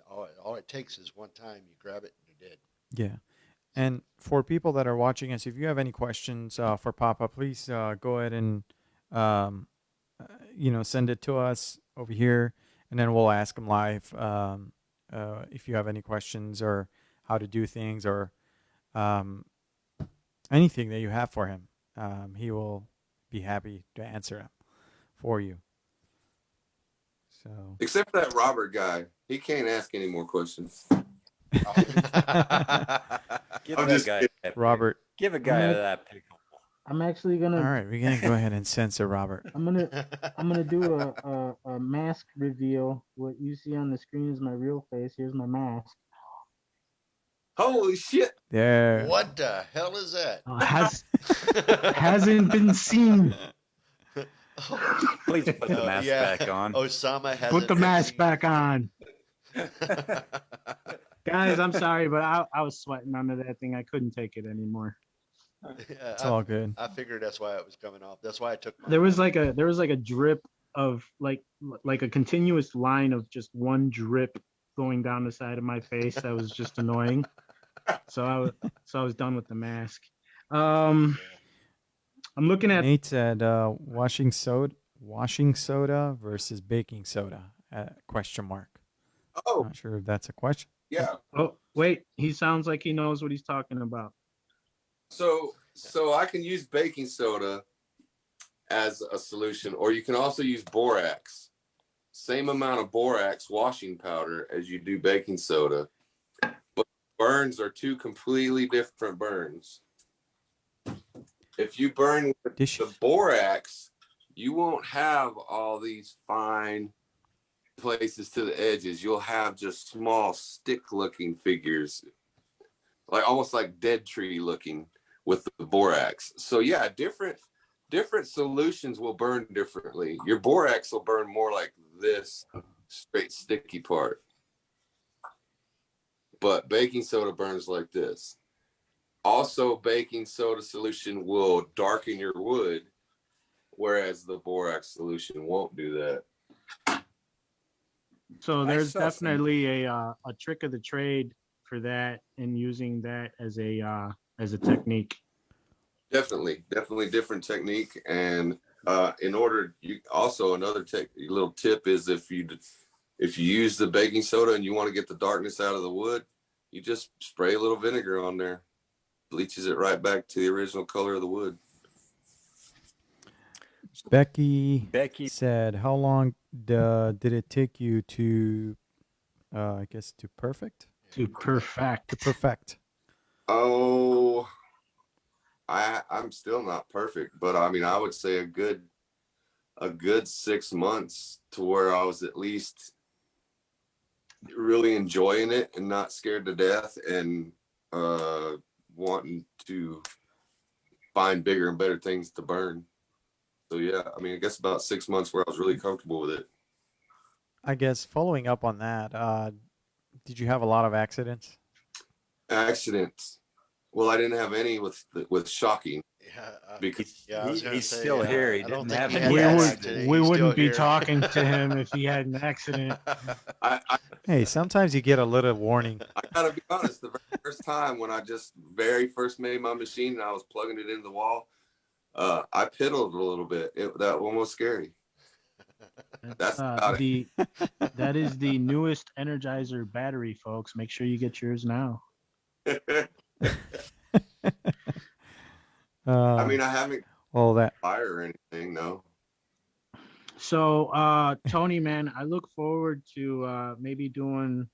all it takes is one time you grab it and you're dead. Yeah. And for people that are watching us, if you have any questions for Papa, please go ahead and send it to us over here, and then we'll ask him live if you have any questions or how to do things or anything that you have for him. He will be happy to answer them for you. So, Except for that Robert guy, he can't ask any more questions. Give I'm that just guy kidding. that Robert. Give a guy that pickle. I'm actually All gonna right, we're gonna go ahead and censor Robert. I'm gonna do a mask reveal. What you see on the screen is my real face. Here's my mask. Holy shit! There. What the hell is that? Hasn't been seen. Please put the mask back on. Osama has Put the mask back on. Guys, I'm sorry, but I was sweating under that thing. I couldn't take it anymore. It's all good. I figured that's why it was coming off. That's why I took. There was like a drip of like a continuous line of just one drip going down the side of my face. That was just annoying. So I was done with the mask. I'm looking at Nate said, washing Washing soda versus baking soda? Question mark. Oh, Not sure if that's a question. yeah. Oh, wait. He sounds like he knows what he's talking about. So I can use baking soda as a solution, or you can also use borax. Same amount of borax washing powder as you do baking soda, but burns are two completely different burns. If you burn with Dish. the borax, you won't have all these fine places to the edges. You'll have just small stick-looking figures, like almost like dead tree looking with the borax. So yeah, different solutions will burn differently. Your borax will burn more like this straight sticky part, but baking soda burns like this. Also, baking soda solution will darken your wood, whereas the borax solution won't do that. So I there's saw some- definitely a trick of the trade for that, and using that as a technique. Definitely different technique. And in order, you also another little tip is if you use the baking soda and you want to get the darkness out of the wood, you just spray a little vinegar on there, bleaches it right back to the original color of the wood. Becky Becky, said, "How long did it take you to, I guess, to perfect? To perfect. To perfect." Oh, I'm still not perfect, but I mean, I would say a good 6 months to where I was at least really enjoying it and not scared to death, and wanting to find bigger and better things to burn. So yeah, I mean, I guess about 6 months where I was really comfortable with it. I guess following up on that, did you have a lot of accidents? Accidents. Well, I didn't have any with shocking. Yeah, Because yeah, I was gonna he's say, still here. He I don't didn't think have he We had any an would accident. we He's wouldn't still be here. talking to him if he had an accident. I Hey, sometimes you get a little warning. I gotta be honest. The very first time when I just very first made my machine and I was plugging it into the wall, I piddled a little bit. That one was scary. That's about That is the newest Energizer battery, folks. Make sure you get yours now. it. Uh, I mean, I haven't well, that fire or anything, no. So, Tony, man, I look forward to maybe doing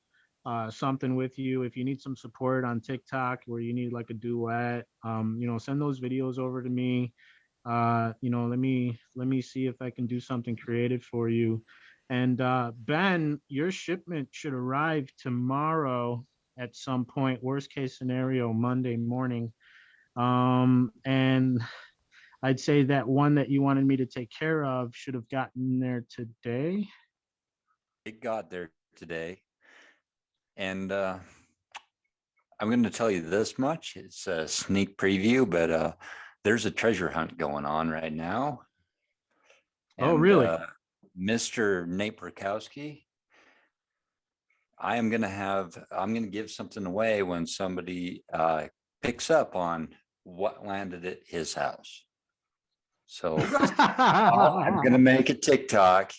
something with you. If you need some support on TikTok, where you need like a duet, send those videos over to me. Let me see if I can do something creative for you. And Ben, your shipment should arrive tomorrow at some point. Worst case scenario, Monday morning. And I'd say that one that you wanted me to take care of should have gotten there today. it got there today. And I'm going to tell you this much. It's a sneak preview, but there's a treasure hunt going on right now. Oh, And, really? Mr. Nate Brakowski, I'm going to give something away when somebody picks up on what landed at his house. So I'm going to make a TikTok.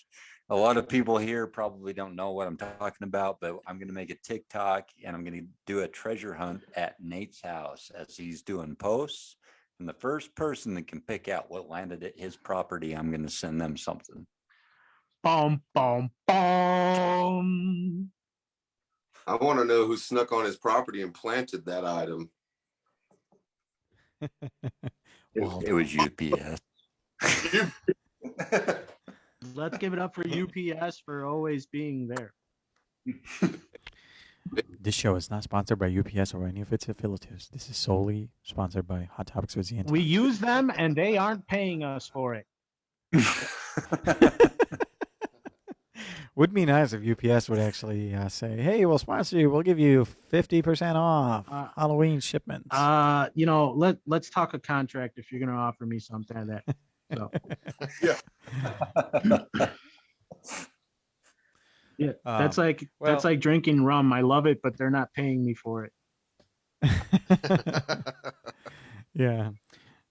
A lot of people here probably don't know what I'm talking about, but I'm going to make a TikTok and I'm going to do a treasure hunt at Nate's house as he's doing posts. And the first person that can pick out what landed at his property, I'm going to send them something. Boom, boom, boom. I want to know who snuck on his property and planted that item. It was UPS. Let's give it up for UPS for always being there. this show is not sponsored by UPS or any of its affiliates. This is solely sponsored by Hot Topics with Zian. We use them and they aren't paying us for it. Would be nice if UPS would actually say, "Hey, we'll sponsor you. We'll give you 50% off Halloween shipments." Let's talk a contract if you're gonna offer me something like that. So yeah, that's like drinking rum. I love it, but they're not paying me for it. Yeah.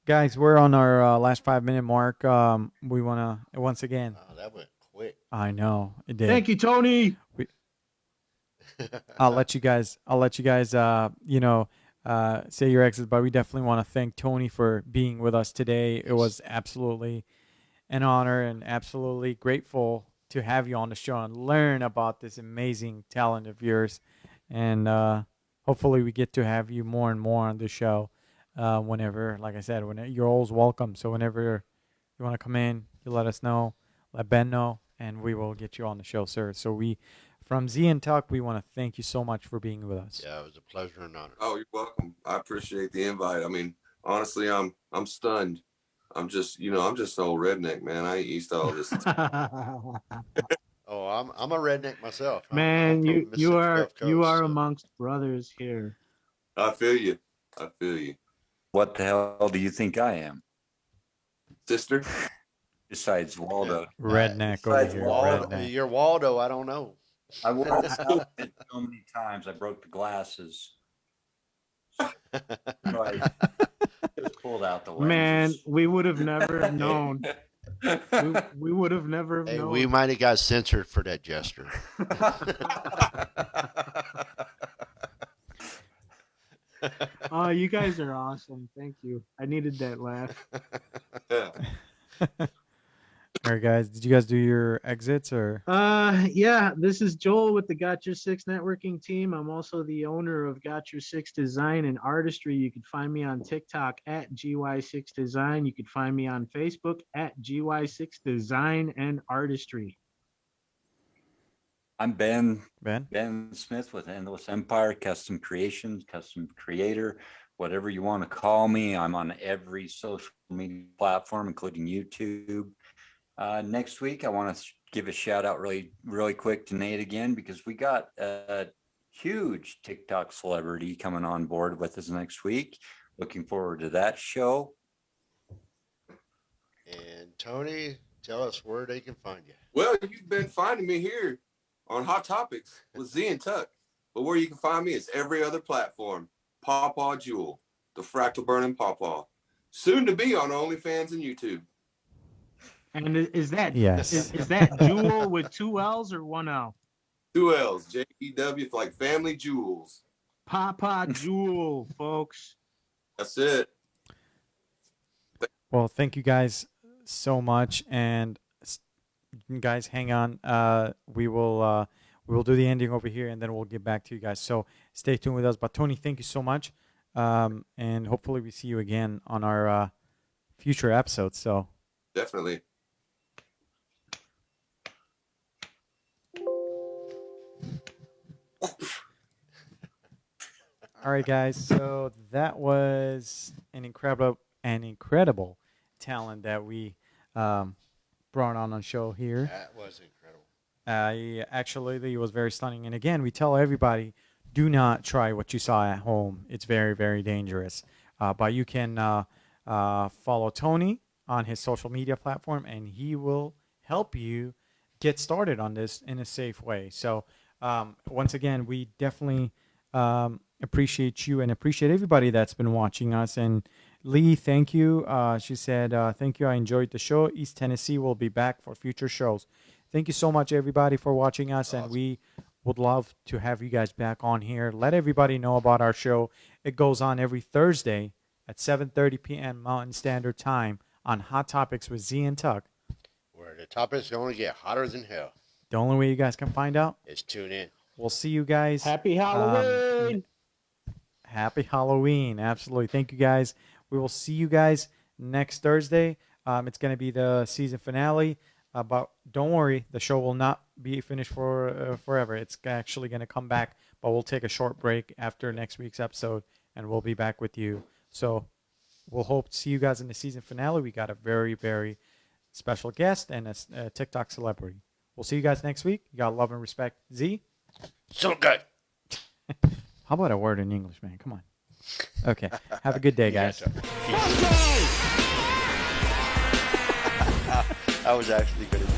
Guys, we're on our last 5 minute mark. We want to once again. Wow, that went quick. I know it did. Thank you, Tony. I'll let you guys. Say your exits, but we definitely want to thank Tony for being with us today. It was absolutely an honor and absolutely grateful to have you on the show and learn about this amazing talent of yours. And hopefully, we get to have you more and more on the show. Whenever, like I said, when you're always welcome. So whenever you want to come in, you let us know, let Ben know, and we will get you on the show, sir. So from Z and Tuck, we want to thank you so much for being with us. Yeah, it was a pleasure and honor. Oh, you're welcome. I appreciate the invite. I mean, honestly, I'm stunned. I'm just an old redneck, man. I ain't used to all this. Oh, I'm a redneck myself. Man, I'm from you Mississippi are Gulf Coast, you are so- amongst brothers here. I feel you. I feel you. What the hell do you think I am? Sister? Besides Waldo. Redneck over besides here. Waldo, Redneck. you're Waldo. I don't know. I wore this outfit so many times. I broke the glasses. So I just pulled out the lenses. Man, we would have never known. We would have never Hey, known. we might have got censored for that gesture. Oh, you guys are awesome. Thank you. I needed that laugh. All right, guys. Did you guys do your exits or? Yeah, this is Joel with the Got Your Six networking team. I'm also the owner of Got Your Six Design and Artistry. You can find me on TikTok at GY6 Design. You can find me on Facebook at GY6 Design and Artistry. I'm Ben Smith with Endless Empire, custom creations, custom creator, whatever you want to call me. I'm on every social media platform, including YouTube. Next week, I want to give a shout out really quick to Nate again, because we got a huge TikTok celebrity coming on board with us next week. Looking forward to that show. And Tony, tell us where they can find you. Well, you've been finding me here on Hot Topics with Z and Tuck. But where you can find me is every other platform. Pawpaw Jewell, the fractal burning pawpaw. Soon to be on OnlyFans and YouTube. And is that Yes. is that Jewel with 2 L's or 1 L? 2 L's, J-E-W, like family jewels. Pawpaw Jewell, folks. That's it. Well, thank you guys so much, and guys, hang on. We will do the ending over here, and then we'll get back to you guys. So stay tuned with us. But Tony, thank you so much, and hopefully we see you again on our future episodes. So Definitely. all right, guys. So that was an incredible talent that we brought on the show here. That was incredible. Actually, it was very stunning. And again, we tell everybody, do not try what you saw at home. It's very, very dangerous. But you can follow Tony on his social media platform, and he will help you get started on this in a safe way. So once again, we definitely appreciate you and appreciate everybody that's been watching us. And Lee, thank you. She said, thank you. I enjoyed the show. East Tennessee will be back for future shows. Thank you so much, everybody, for watching us. Awesome. And we would love to have you guys back on here. Let everybody know about our show. It goes on every Thursday at 7:30 p.m. Mountain Standard Time on Hot Topics with Z and Tuck. Where the topics only get hotter than hell. The only way you guys can find out is tune in. We'll see you guys. Happy Halloween. Happy Halloween. Absolutely. Thank you, guys. We will see you guys next Thursday. It's going to be the season finale. But don't worry, the show will not be finished for forever. It's actually going to come back, but we'll take a short break after next week's episode, and we'll be back with you. So we'll hope to see you guys in the season finale. We got a very, very special guest and a TikTok celebrity. We'll see you guys next week. You got love and respect. Z? So good. How about a word in English, man? Come on. Okay. Have a good day, guys. I was actually going to